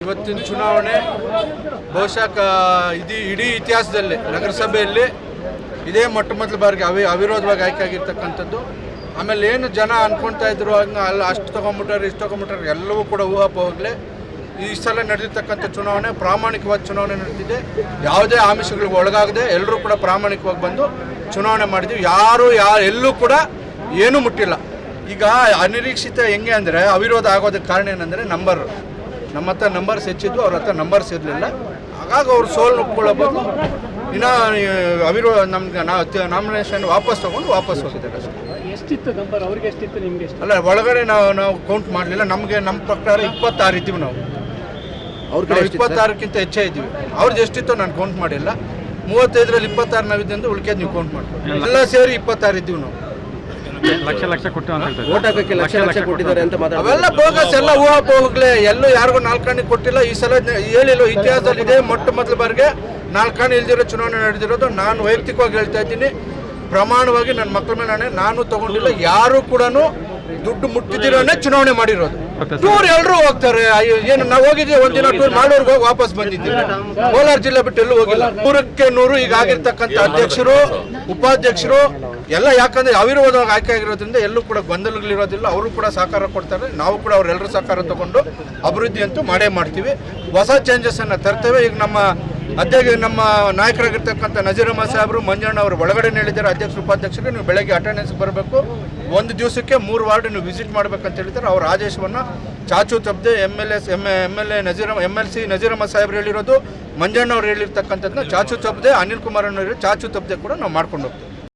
ಇವತ್ತಿನ ಚುನಾವಣೆ ಬಹುಶಃ ಇಡೀ ಇತಿಹಾಸದಲ್ಲಿ ನಗರಸಭೆಯಲ್ಲಿ ಇದೇ ಮೊದಲ ಬಾರಿಗೆ ಅವಿರೋಧವಾಗಿ ಆಯ್ಕೆ ಆಗಿರ್ತಕ್ಕಂಥದ್ದು. ಆಮೇಲೆ ಏನು ಜನ ಅನ್ಕೊಳ್ತಾ ಇದ್ರು ಹಂಗೆ ಅಲ್ಲಿ ಅಷ್ಟು ತೊಗೊಂಬಿಟ್ಟಾರೆ ಇಷ್ಟು ತೊಗೊಂಬಿಟ್ಟಾರೆ ಎಲ್ಲವೂ ಕೂಡ ಊಹಾಪೋಹಗಳೇ. ಈ ಸಲ ನಡೆದಿರ್ತಕ್ಕಂಥ ಚುನಾವಣೆ ಪ್ರಾಮಾಣಿಕವಾದ ಚುನಾವಣೆ ನಡೆದಿದೆ. ಯಾವುದೇ ಆಮಿಷಗಳಿಗೆ ಒಳಗಾಗದೆ ಎಲ್ಲರೂ ಕೂಡ ಪ್ರಾಮಾಣಿಕವಾಗಿ ಬಂದು ಚುನಾವಣೆ ಮಾಡಿದ್ವಿ. ಎಲ್ಲೂ ಕೂಡ ಏನೂ ಮುಟ್ಟಿಲ್ಲ. ಈಗ ಅನಿರೀಕ್ಷಿತ ಹೆಂಗೆ ಅಂದರೆ ಅವಿರೋಧ ಆಗೋದಕ್ಕೆ ಕಾರಣ ಏನಂದರೆ ನಮ್ಮ ಹತ್ರ ನಂಬರ್ಸ್ ಹೆಚ್ಚಿದ್ದು, ಅವ್ರ ಹತ್ರ ನಂಬರ್ಸ್ ಇರಲಿಲ್ಲ. ಹಾಗಾಗಿ ಅವ್ರು ಸೋಲು ನುಗ್ಕೊಳ್ಳೋ ಬದಲು ಇನ್ನೂ ನಮ್ಗೆ ನಾಮಿನೇಷನ್ ವಾಪಸ್ ಹೋಗಿದ್ದಾರೆ ಅಷ್ಟೇ. ಎಷ್ಟಿತ್ತು ನಂಬರ್? ಅವ್ರಿಗೆ ಎಷ್ಟಿತ್ತು, ನಿಮ್ಗೆ ಎಷ್ಟು? ಅಲ್ಲ, ಒಳಗಡೆ ನಾವು ಕೌಂಟ್ ಮಾಡಲಿಲ್ಲ. ನಮ್ಮ ಪ್ರಕಾರ 26 ಇದ್ದೀವಿ ನಾವು. ಅವ್ರ 26ಕ್ಕಿಂತ ಹೆಚ್ಚೇ ಇದ್ದೀವಿ. ಅವ್ರದ್ದು ಎಷ್ಟಿತ್ತು ನಾನು ಕೌಂಟ್ ಮಾಡಿಲ್ಲ. 35ರಲ್ಲಿ 26 ನಾವಿದ್ದೆ ಅಂದ್ರೆ ಉಳಿಕೆದು ನೀವು ಕೌಂಟ್ ಮಾಡ್ತೀವಿ. ಎಲ್ಲ ಸೇರಿ 26 ಇದ್ದೀವಿ ನಾವು. ಲಕ್ಷ ಕೊಟ್ಟು ಓಟ್ ಹಾಕಕ್ಕೆ ಲಕ್ಷ ಕೊಟ್ಟಿದ್ದಾರೆ ಅಂತ ಅವೆಲ್ಲ ಬೋಗಸ್, ಎಲ್ಲ ಊಹಾಪೋಹಗಳೇ. ಎಲ್ಲೂ ಯಾರಿಗೂ 4 ಆಣೆ ಕೊಟ್ಟಿಲ್ಲ. ಈ ಸಲ ಹೇಳಿಲ್ಲ, ಇತಿಹಾಸದಲ್ಲಿ ಇದೆ ಮೊದಲ ಬಾರಿಗೆ 4 ಆಣೆ ಇಲ್ದಿರೋ ಚುನಾವಣೆ ನಡೆದಿರೋದು. ನಾನು ವೈಯಕ್ತಿಕವಾಗಿ ಹೇಳ್ತಾ ಇದ್ದೀನಿ, ಪ್ರಮಾಣವಾಗಿ ನನ್ನ ಮಕ್ಕಳ ಮೇಲೆ ನಾನು ತಗೊಂಡಿಲ್ಲ. ಯಾರು ಕೂಡ ದುಡ್ಡು ಮುಟ್ಟಿದಿರೋನೇ ಚುನಾವಣೆ ಮಾಡಿರೋದು. ಟೂರ್ ಎಲ್ಲರೂ ಹೋಗ್ತಾರೆ. ಏನು ನಾವು ಹೋಗಿದ್ದೀವಿ, ಒಂದಿನ ಟೂರ್ ಮಾಡೋರ್ಗೆ ಹೋಗಿ ವಾಪಸ್ ಬಂದಿದ್ದೀವಿ. ಕೋಲಾರ ಜಿಲ್ಲೆ ಬಿಟ್ಟು ಎಲ್ಲೂ ಹೋಗಿಲ್ಲ. 100ಕ್ಕೆ 100 ಈಗ ಆಗಿರ್ತಕ್ಕಂಥ ಅಧ್ಯಕ್ಷರು, ಉಪಾಧ್ಯಕ್ಷರು ಎಲ್ಲ ಯಾಕಂದ್ರೆ ಅವಿರೋಧವಾಗಿ ಆಯ್ಕೆ ಆಗಿರೋದ್ರಿಂದ ಎಲ್ಲೂ ಕೂಡ ಗೊಂದಲಗಳಿರೋದಿಲ್ಲ. ಅವರು ಕೂಡ ಸಹಕಾರ ಕೊಡ್ತಾರೆ. ನಾವು ಕೂಡ ಅವರೆಲ್ಲರೂ ಸಹಕಾರ ತಗೊಂಡು ಅಭಿವೃದ್ಧಿ ಅಂತೂ ಮಾಡೇ ಮಾಡ್ತೀವಿ. ಹೊಸ ಚೇಂಜಸ್ಸನ್ನು ತರ್ತೇವೆ. ಈಗ ನಮ್ಮ ನಾಯಕರಾಗಿರ್ತಕ್ಕಂಥ ನಜೀರ್ ಅಹಮದ್ ಸಾಹೇಬರು, ಮಂಜಣ್ಣ ಅವರು ಒಳಗಡೆ ಹೇಳಿದ್ದಾರೆ, ಅಧ್ಯಕ್ಷರು ಉಪಾಧ್ಯಕ್ಷರಿಗೆ ನೀವು ಬೆಳಗ್ಗೆ ಅಟೆಂಡೆನ್ಸ್ ಬರಬೇಕು, ಒಂದು ದಿವಸಕ್ಕೆ 3 ವಾರ್ಡ್ ನೀವು ವಿಸಿಟ್ ಮಾಡಬೇಕಂತ ಹೇಳಿದ್ದಾರೆ. ಅವ್ರ ಆದೇಶವನ್ನು ಚಾಚು ತಪ್ಪದೆ MLC ನಜೀರ್ ಅಹಮದ್ ಸಾಹೇಬ್ರು ಹೇಳಿರೋದು, ಮಂಜಣ್ಣ ಅವ್ರು ಹೇಳಿರ್ತಕ್ಕಂಥದ್ದನ್ನ ಚಾಚು ತಪ್ಪದೆ, ಅನಿಲ್ ಕುಮಾರ್ ಅವರು ಚಾಚು ತಪ್ಪದೆ ಕೂಡ ನಾವು ಮಾಡ್ಕೊಂಡು ಹೋಗ್ತೀವಿ.